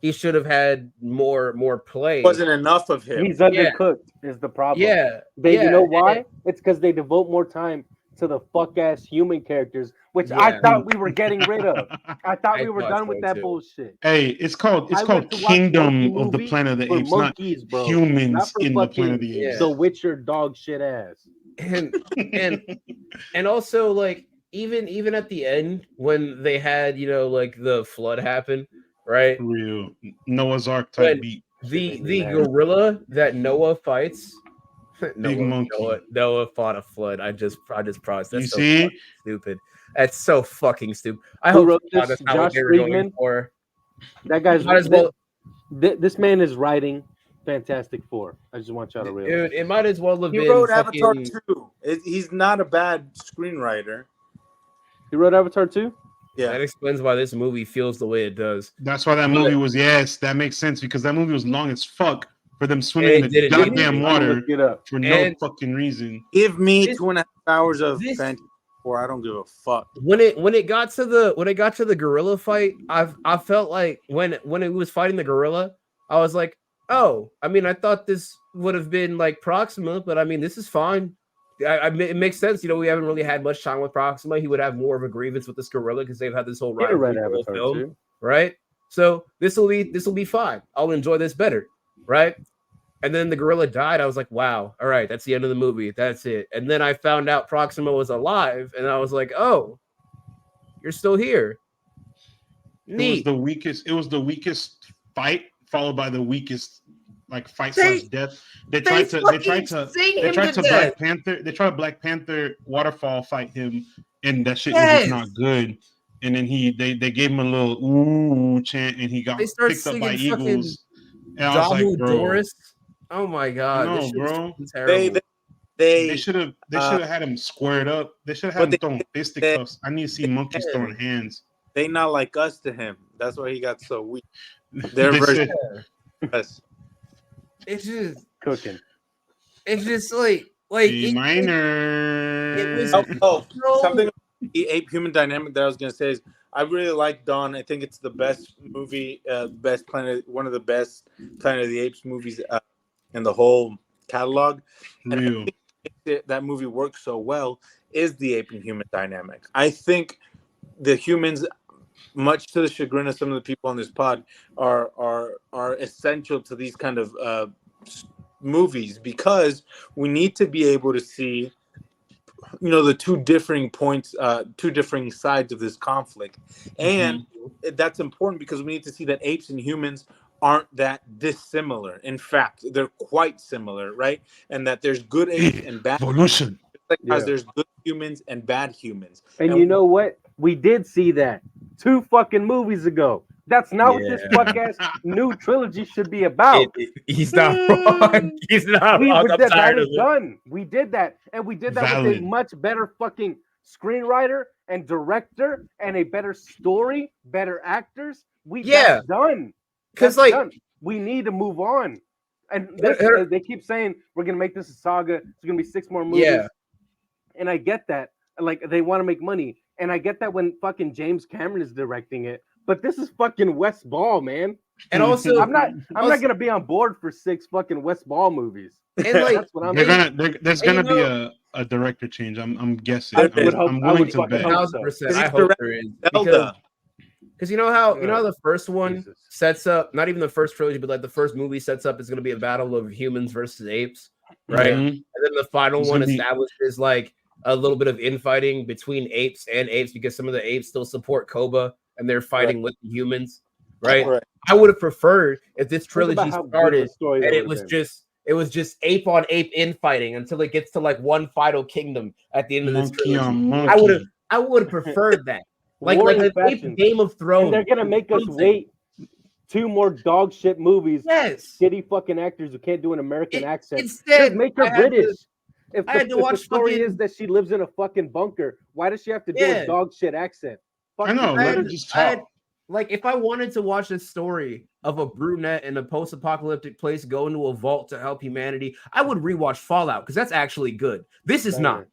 Speaker 2: he should have had more play.
Speaker 4: Wasn't enough of him.
Speaker 3: He's undercooked is the problem.
Speaker 2: Yeah.
Speaker 3: You know why? It's because they devote more time to the fuck-ass human characters, which I thought we were getting rid of. I thought we were done with that bullshit.
Speaker 1: Hey, it's called Kingdom of the Planet of the Apes,
Speaker 3: monkeys,
Speaker 1: not humans in the Planet of the Apes.
Speaker 3: The Witcher dog shit ass.
Speaker 2: And also like even at the end when they had like the flood happen, right?
Speaker 1: Real Noah's Ark type beat.
Speaker 2: The gorilla that Noah fights.
Speaker 1: Big monkey.
Speaker 2: Noah fought a flood. I just processed. That's so
Speaker 1: see?
Speaker 2: Stupid. That's so fucking stupid. I hope
Speaker 3: wrote this, Josh Friedman. That guy's this man is writing Fantastic Four. I just want y'all to realize.
Speaker 2: Dude, it might as well have been.
Speaker 4: He wrote Avatar 2. He's not a bad screenwriter.
Speaker 3: He wrote Avatar 2?
Speaker 2: Yeah. That explains why this movie feels the way it does.
Speaker 1: That's why that movie was, that makes sense, because that movie was long as fuck for them swimming in the goddamn water for no fucking reason.
Speaker 4: Give me 2.5 hours of or I don't give a fuck.
Speaker 2: When it got to the gorilla fight, I felt like when it was fighting the gorilla, I was like, oh, I mean, I thought this would have been like Proxima, but I mean, this is fine. It makes sense. You know, we haven't really had much time with Proxima. He would have more of a grievance with this gorilla because they've had this whole rivalry film, right? So this will be fine. I'll enjoy this better, right? And then the gorilla died. I was like, wow, all right, that's the end of the movie. That's it. And then I found out Proxima was alive, and I was like, oh, you're still here. Neat.
Speaker 1: It was the weakest fight, followed by the weakest like fight slash death. They tried to Black Panther waterfall fight him, and that shit was just not good. And then they gave him a little ooh chant, and he got picked up by eagles. And I was like, bro,
Speaker 2: Doris. Oh my god,
Speaker 1: no, bro.
Speaker 2: They
Speaker 1: should have had him squared up. They should have had him throwing fisticuffs. I need to see monkeys throwing hands.
Speaker 4: They not like us to him. That's why he got so weak. Their version. Yes.
Speaker 2: It's just
Speaker 3: cooking.
Speaker 2: It's just like
Speaker 1: minor.
Speaker 2: It was
Speaker 4: something about the ape human dynamic that I was gonna say is I really like Dawn. I think it's the best movie, one of the best Planet of the Apes movies in the whole catalog. And I think that movie works so well is the ape and human dynamic. I think the humans, much to the chagrin of some of the people on this pod, are essential to these kind of movies because we need to be able to see, you know, the two differing sides of this conflict, and that's important because we need to see that apes and humans aren't that dissimilar. In fact, they're quite similar, right? And that there's good apes and bad
Speaker 1: evolution.
Speaker 4: Because there's good humans and bad humans.
Speaker 3: And you know what? We did see that 2 fucking movies ago. That's not what this fuck-ass new trilogy should be about.
Speaker 2: He's not wrong. He's not wrong.
Speaker 3: That is done. We did that. And we did that with a much better fucking screenwriter and director and a better story, better actors. That's done. Because we need to move on. And they keep saying we're gonna make this a saga. It's gonna be 6 more movies. Yeah. And I get that. Like they want to make money. And I get that when fucking James Cameron is directing it. But this is fucking West Ball, man.
Speaker 2: And also,
Speaker 3: I'm not gonna be on board for 6 fucking West Ball movies.
Speaker 2: And like,
Speaker 3: that's what I'm
Speaker 1: there's gonna be a director change. I'm guessing. I'm willing to bet.
Speaker 2: 1,000%. I hope there is. Because you know how the first one sets up, not even the first trilogy, but like the first movie sets up is going to be a battle of humans versus apes, right? And then the final one establishes like a little bit of infighting between apes and apes because some of the apes still support Koba and they're fighting with the humans, right? I would have preferred if this trilogy started and it was just ape on ape infighting until it gets to like one final kingdom at the end of this trilogy. I would have preferred that. Like a Game of Thrones.
Speaker 3: And they're gonna make us wait 2 more dog shit movies.
Speaker 2: Yes.
Speaker 3: Shitty fucking actors who can't do an American accent.
Speaker 2: Instead,
Speaker 3: just make her British. If the story is that she lives in a fucking bunker, why does she have to do a dog shit accent?
Speaker 1: I know. Let her just talk.
Speaker 2: Like if I wanted to watch a story of a brunette in a post-apocalyptic place go into a vault to help humanity, I would rewatch Fallout because that's actually good. This is not.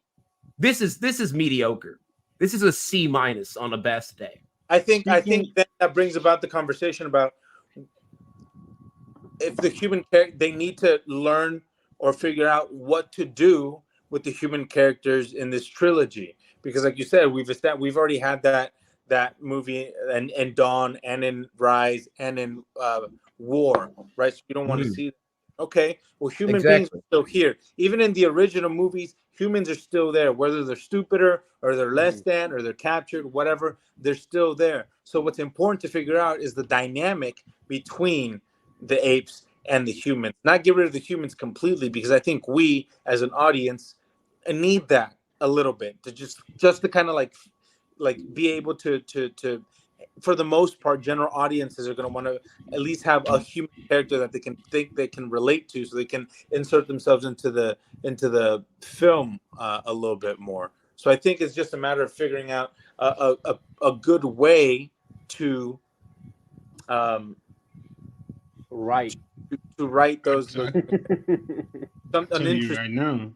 Speaker 2: This is mediocre. This is a C- on a best day.
Speaker 4: I think that brings about the conversation about if the human character, they need to learn or figure out what to do with the human characters in this trilogy. Because like you said, we've already had that movie and Dawn and in Rise and in War, right? So you don't want to see that. Okay, well, human beings are still here. Even in the original movies, humans are still there, whether they're stupider or they're less than or they're captured, whatever, they're still there. So what's important to figure out is the dynamic between the apes and the humans. Not get rid of the humans completely, because I think we as an audience need that a little bit to just to kind of like be able to for the most part, general audiences are going to want to at least have a human character that they can think they can relate to, so they can insert themselves into the film a little bit more. So I think it's just a matter of figuring out a good way to
Speaker 3: write
Speaker 4: those.
Speaker 1: An interesting right now.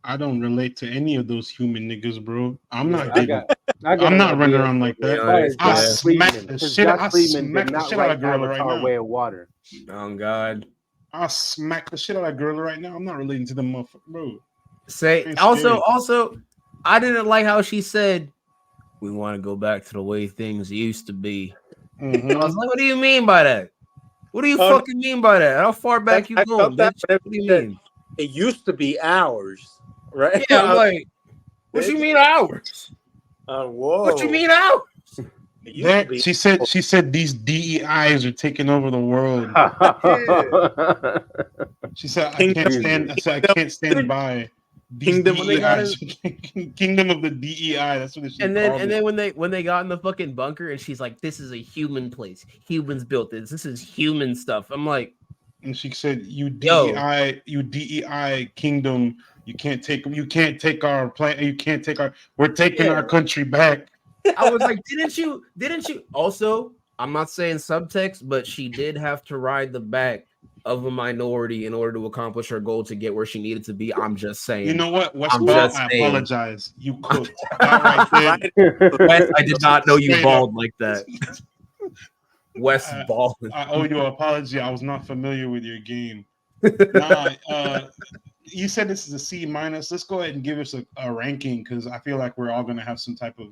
Speaker 1: I don't relate to any of those human niggas, bro. I'm
Speaker 3: Yeah,
Speaker 1: not getting.
Speaker 3: I got
Speaker 1: I'm
Speaker 3: an
Speaker 1: not running
Speaker 3: idea.
Speaker 1: around like that.
Speaker 2: Honest,
Speaker 1: I
Speaker 2: yeah.
Speaker 1: smack the shit. I
Speaker 3: Josh Friedman
Speaker 1: smack
Speaker 3: did
Speaker 1: the
Speaker 3: not
Speaker 1: shit out
Speaker 3: write
Speaker 1: of Gorilla right
Speaker 3: Avatar:
Speaker 1: now.
Speaker 3: Way of Water.
Speaker 2: Oh God.
Speaker 1: I smack the shit out of Gorilla right now. I'm not relating to them motherfucker, bro.
Speaker 2: Say also, I didn't like how she said we want to go back to the way things used to be.
Speaker 1: Mm-hmm.
Speaker 2: I was like, what do you mean by that? What do you fucking mean by that? How far back you going, bitch? What do you mean?
Speaker 4: It used to be ours, right?
Speaker 2: Yeah, I'm like, what you mean ours?
Speaker 4: Whoa.
Speaker 2: What you mean ours?
Speaker 1: She said these DEIs are taking over the world. She said I can't stand by these DEIs. Kingdom of the DEI. That's what she
Speaker 2: called it. And then when they got in the fucking bunker and she's like, this is a human place. Humans built this. This is human stuff. I'm like,
Speaker 1: and she said, you DEI kingdom, you can't take our plan. We're taking our country back.
Speaker 2: I was like, didn't you? Also, I'm not saying subtext, but she did have to ride the back of a minority in order to accomplish her goal to get where she needed to be. I'm just saying.
Speaker 1: You know what? Westball, I apologize. You cooked.
Speaker 2: Right West, I did not know you balled like that. West ball.
Speaker 1: I owe you an apology. I was not familiar with your game. You said this is a C-. Let's go ahead and give us a ranking because I feel like we're all going to have some type of.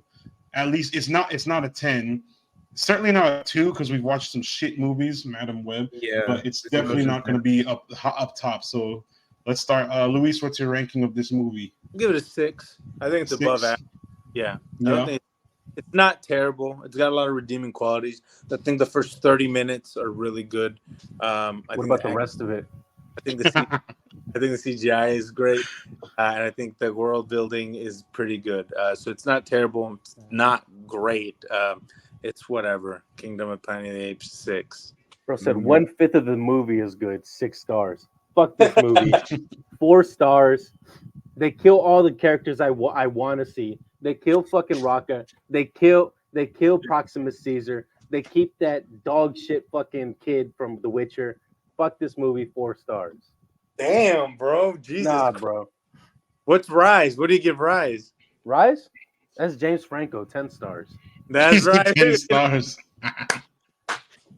Speaker 1: At least it's not a 10. Certainly not a 2 because we've watched some shit movies, Madam Web.
Speaker 2: Yeah,
Speaker 1: but it's definitely not going to be up top. So let's start. Luis, what's your ranking of this movie?
Speaker 4: I'll give it a 6. I think it's above average. Yeah. I don't think it's not terrible. It's got a lot of redeeming qualities. I think the first 30 minutes are really good.
Speaker 3: What about the rest of it?
Speaker 4: I think the CGI is great, and I think the world building is pretty good. So it's not terrible. It's not great. It's whatever. Kingdom of Planet of the Apes 6.
Speaker 3: Bro said 1/5 of the movie is good. 6 stars. Fuck this movie. 4 stars. They kill all the characters I want to see. They kill fucking Rocka. They kill Proximus Caesar. They keep that dog shit fucking kid from The Witcher. Fuck this movie. 4 stars.
Speaker 4: Damn, bro. Jesus.
Speaker 3: Nah, bro.
Speaker 4: What's Rise? What do you give Rise?
Speaker 3: Rise? That's James Franco. 10 stars.
Speaker 4: That's right.
Speaker 1: 10 stars.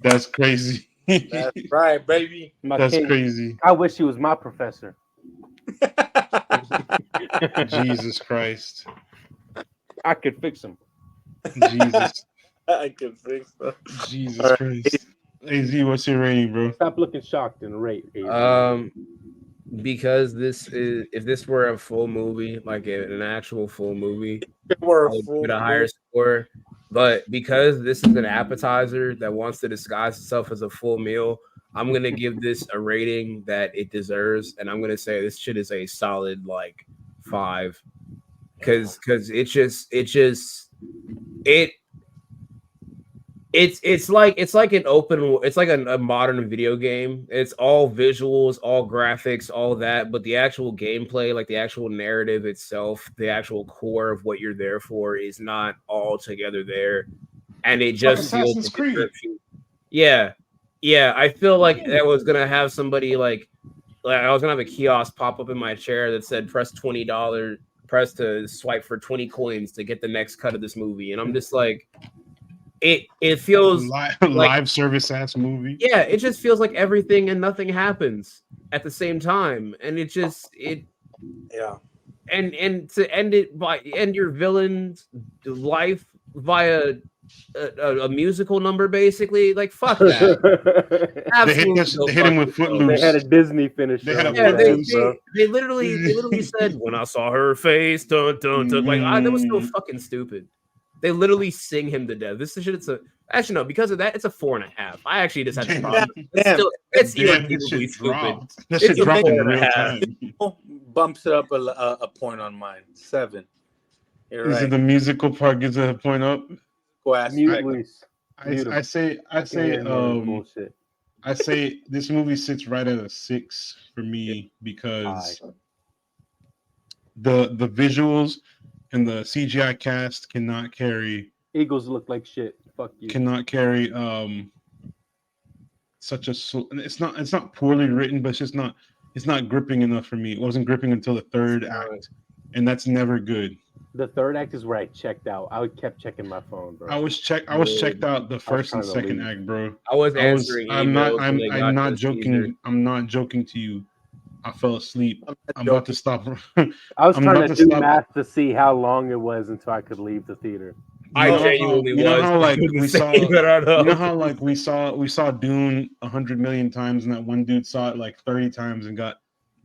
Speaker 1: That's crazy.
Speaker 4: That's right, baby.
Speaker 1: That's crazy.
Speaker 3: I wish he was my professor.
Speaker 1: Jesus Christ.
Speaker 3: I could fix him.
Speaker 1: Jesus.
Speaker 4: I could fix him.
Speaker 1: Jesus Christ. AZ, what's your rating, bro?
Speaker 3: Stop looking shocked and rate.
Speaker 2: Because if this were a full movie, like an actual full movie, I would put a higher score. But because this is an appetizer that wants to disguise itself as a full meal, I'm gonna give this a rating that it deserves, and I'm gonna say this shit is a solid 5, because it's like a modern video game. It's all visuals, all graphics, all that, but the actual gameplay, like the actual narrative itself, the actual core of what you're there for is not all together there. And it just feels
Speaker 1: Assassin's Creed.
Speaker 2: Yeah. I feel like I was gonna have somebody like I was gonna have a kiosk pop up in my chair that said press $20, press to swipe for 20 coins to get the next cut of this movie. And I'm just like, it feels
Speaker 1: live service ass movie.
Speaker 2: Yeah, it just feels like everything and nothing happens at the same time, and and to end your villain's life via a musical number, basically, like fuck that.
Speaker 1: They hit him with Footloose.
Speaker 3: They had a Disney finish.
Speaker 2: They literally said, "When I saw her face, dun dun dun." That was so fucking stupid. They literally sing him to death. This shit, actually no, because of that, it's a 4.5. I actually just had to problem. It's irredeemably stupid.
Speaker 1: That shit dropped in real time.
Speaker 4: Bumps it up a point on mine. 7. You're right.
Speaker 1: Is it the musical part gives it a point up?
Speaker 3: I say
Speaker 1: this movie sits right at a 6 for me because the visuals and the CGI cast cannot carry.
Speaker 3: Eagles look like shit. Fuck you.
Speaker 1: Cannot carry it's not poorly written, but it's just not it's not gripping enough for me. It wasn't gripping until the third act, and that's never good.
Speaker 3: The third act is where I checked out. I kept checking my phone, bro.
Speaker 1: I was checked out the first and second act, bro.
Speaker 2: I was answering emails.
Speaker 1: I'm not joking. Caesar. I'm not joking to you. I fell asleep. I'm about to stop.
Speaker 3: I was trying to do math to see how long it was until I could leave the theater.
Speaker 2: I genuinely was.
Speaker 1: You know how like we saw. You know how like we saw Dune 100 million times, and that one dude saw it like 30 times and got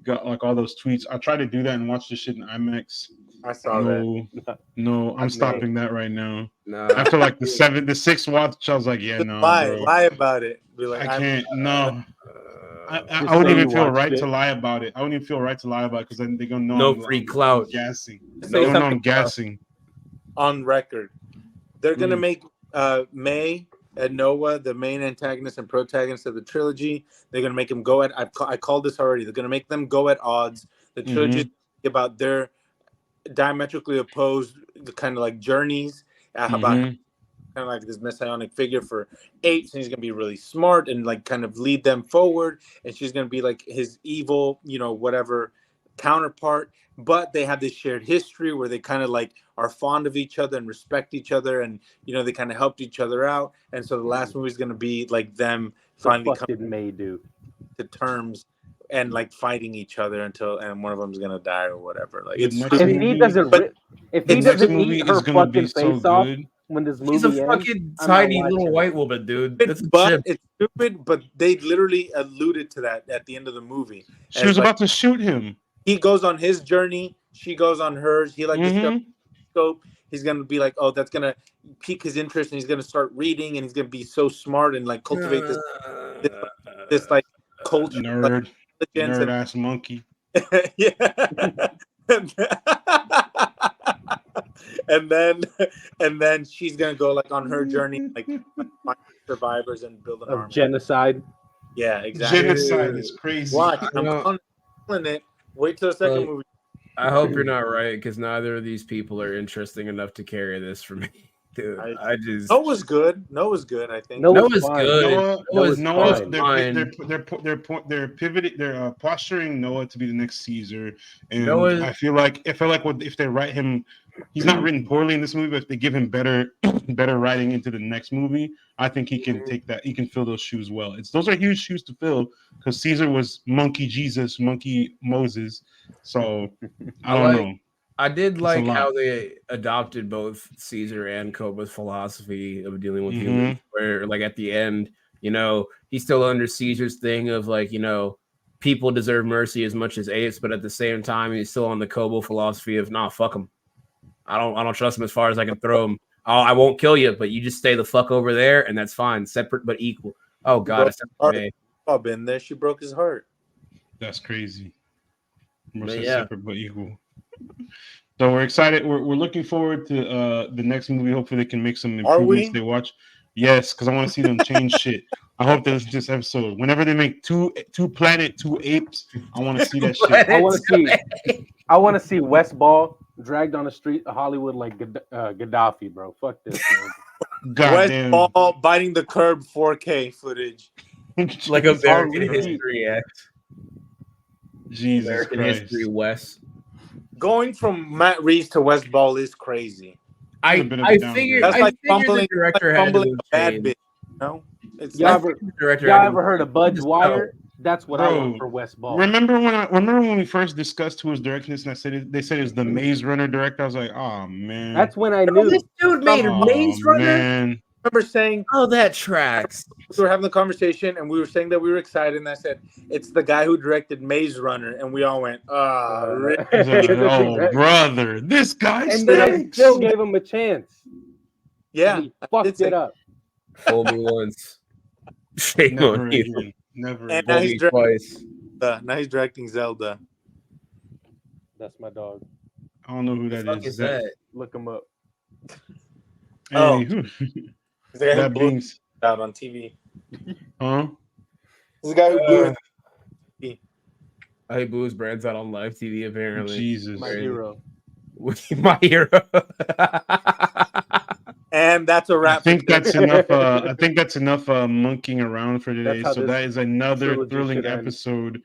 Speaker 1: like all those tweets. I tried to do that and watch this shit in IMAX.
Speaker 3: I saw that.
Speaker 1: No, I'm stopping that right now. No. After like the sixth watch, I was like, yeah, no.
Speaker 4: Lie about it.
Speaker 1: Be like, I can't. No. I wouldn't even feel right to lie about it. I wouldn't even feel right to lie about it because then they're gonna know.
Speaker 2: No free clout.
Speaker 1: Gassing. They're gonna know I'm gassing.
Speaker 4: On record, they're gonna make May and Noah the main antagonist and protagonist of the trilogy. They're gonna make them go at. I called this already. They're gonna make them go at odds. The trilogy is about their diametrically opposed kind of like journeys about kind of like this messianic figure for Apes, and he's gonna be really smart and like kind of lead them forward, and she's gonna be like his evil, whatever counterpart. But they have this shared history where they kind of like are fond of each other and respect each other, and they kind of helped each other out. And so the last movie is gonna be like them finally coming to terms and like fighting each other and one of them's gonna die or whatever. Like
Speaker 3: if he doesn't eat her fucking face off. When this movie
Speaker 2: he's a fucking tiny little white woman, dude.
Speaker 4: It's stupid, but they literally alluded to that at the end of the movie.
Speaker 1: She was about to shoot him.
Speaker 4: He goes on his journey. She goes on hers. He like the scope. He's gonna be like, oh, that's gonna pique his interest, and he's gonna start reading, and he's gonna be so smart and like cultivate this like culture,
Speaker 1: nerd ass monkey.
Speaker 4: Yeah. and then she's gonna go like on her journey, like find survivors and build an army.
Speaker 3: Genocide.
Speaker 4: Yeah, exactly.
Speaker 1: Genocide is crazy.
Speaker 4: Watch, I'm calling it. Wait till the second movie.
Speaker 2: I hope you're not right, because neither of these people are interesting enough to carry this for me. Dude, I just
Speaker 4: Noah's good. Noah's good. I think
Speaker 2: Noah's good.
Speaker 1: They're pivoting. They're posturing Noah to be the next Caesar, and I feel like if they write him, he's not written poorly in this movie, but if they give him better writing into the next movie, I think he can take that. He can fill those shoes well. Those are huge shoes to fill because Caesar was monkey Jesus, monkey Moses. So I don't know.
Speaker 2: I did like how they adopted both Caesar and Koba's philosophy of dealing with humans, where like at the end, he's still under Caesar's thing of like, people deserve mercy as much as apes, but at the same time, he's still on the Koba philosophy of fuck him. I don't trust him as far as I can throw him. I won't kill you, but you just stay the fuck over there, and that's fine. Separate but equal. Oh God,
Speaker 4: I've been there. She broke his heart.
Speaker 1: That's crazy. Separate but equal. So we're excited. We're looking forward to the next movie. Hopefully, they can make some improvements. They watch. Yes, because I want to see them change shit. I hope there's this episode. Whenever they make two planet, two apes, I want to see that shit.
Speaker 3: I want to see West Ball dragged on the street of Hollywood like Gaddafi, bro. Fuck this.
Speaker 4: West Ball biting the curb 4K footage.
Speaker 2: Like American History X.
Speaker 1: Jesus
Speaker 2: American
Speaker 1: Christ.
Speaker 2: History West.
Speaker 4: Going from Matt Reeves to West Ball is crazy.
Speaker 2: I figured the director had to
Speaker 4: a bad bit. No,
Speaker 3: y'all ever heard of Bud Dwyer? That's what I want for West Ball.
Speaker 1: Remember when we first discussed who was directing this, and they said it's the Maze Runner director. I was like, oh man,
Speaker 3: that's when I knew
Speaker 2: this dude made a Maze Runner.
Speaker 1: Man.
Speaker 4: I remember saying,
Speaker 2: "Oh, that tracks."
Speaker 4: We were having the conversation, and we were saying that we were excited. And I said, "It's the guy who directed Maze Runner," and we all went, "Oh,
Speaker 1: brother, this guy."
Speaker 3: And then I still gave him a chance.
Speaker 4: Yeah,
Speaker 3: he fucked it up.
Speaker 2: Fool me once, shame on you.
Speaker 1: Never.
Speaker 4: And now he's twice. Now he's directing Zelda.
Speaker 3: That's my dog.
Speaker 1: I don't know who that is.
Speaker 3: Look him up.
Speaker 4: Oh,
Speaker 1: that beings
Speaker 4: out on TV.
Speaker 1: Huh?
Speaker 4: This guy who blew.
Speaker 2: I Boo's brands out on live TV apparently.
Speaker 1: Jesus,
Speaker 3: my hero.
Speaker 2: My hero.
Speaker 4: And that's a wrap.
Speaker 1: I think that's enough. Monkeying around for today. So that is another thrilling episode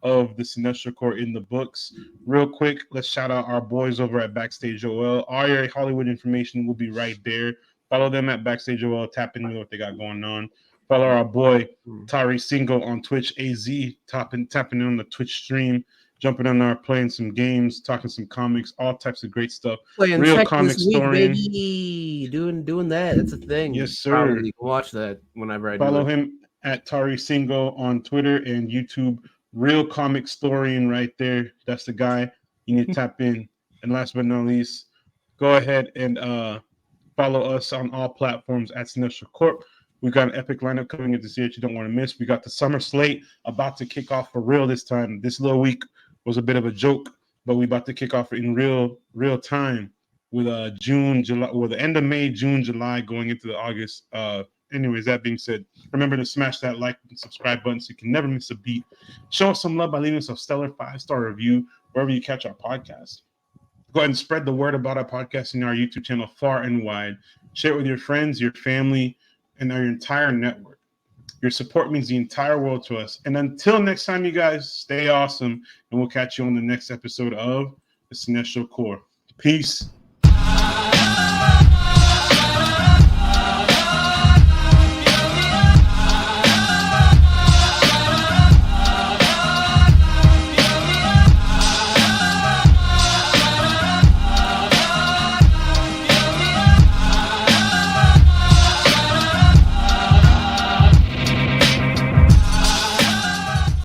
Speaker 1: of the Cinestro Core in the books. Real quick, let's shout out our boys over at Backstage OL. All your Hollywood information will be right there. Follow them at Backstage OL. Tap into what they got going on. Follow our boy Tari Single on Twitch AZ, tapping in on the Twitch stream, jumping on there, playing some games, talking some comics, all types of great stuff.
Speaker 2: Playing
Speaker 1: Real
Speaker 2: Check
Speaker 1: comic
Speaker 2: this week,
Speaker 1: story,
Speaker 2: baby. Doing that. That's a thing.
Speaker 1: Yes, sir.
Speaker 2: Probably watch that whenever I
Speaker 1: follow
Speaker 2: do it.
Speaker 1: him at Tari Single on Twitter and YouTube. Real comic historian right there. That's the guy you need to tap in. And last but not least, go ahead and follow us on all platforms at Cinestro Corp. We've got an epic lineup coming in this year that you don't want to miss. We got the summer slate about to kick off for real this time. This little week was a bit of a joke, but we about to kick off in real time with June, July, or the end of May, June, July, going into the August. Anyways, that being said, remember to smash that like and subscribe button so you can never miss a beat. Show us some love by leaving us a stellar 5-star review wherever you catch our podcast. Go ahead and spread the word about our podcast in our YouTube channel far and wide. Share it with your friends, your family, and our entire network. Your support means the entire world to us. And until next time, you guys, stay awesome, and we'll catch you on the next episode of the Cinestro Core. Peace.